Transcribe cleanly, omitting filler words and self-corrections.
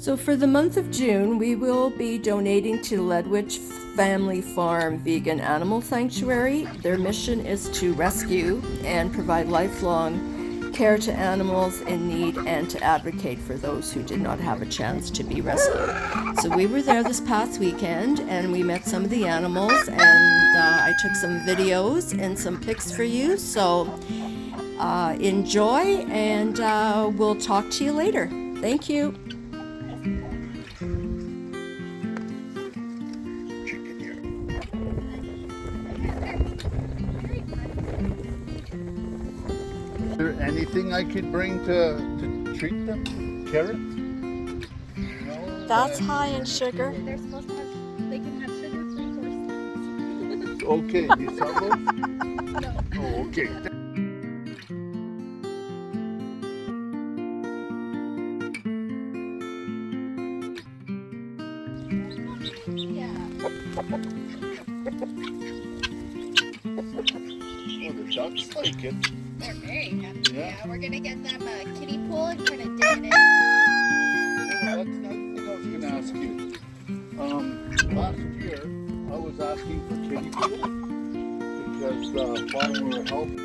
So for the month of June, we will be donating to Ledwich Family Farm Vegan Animal Sanctuary. Their mission is to rescue and provide lifelong care to animals in need and to advocate for those who did not have a chance to be rescued. So we were there this past weekend and we met some of the animals, and I took some videos and some pics for you. So enjoy, and we'll talk to you later. Thank you. Is there anything I could bring to treat them? Carrots? No, That's high in sugar. They're supposed to have, they can have sugar-free courses. okay, you sell those? No. Oh, okay. Yeah. Oh, the ducks like it. They're very happy. Yeah. Yeah, we're gonna get them a kiddie pool and kind of dig it in. Oh, that's another thing I was going to ask you. Last year, I was asking for kiddie pool because the farm we were helping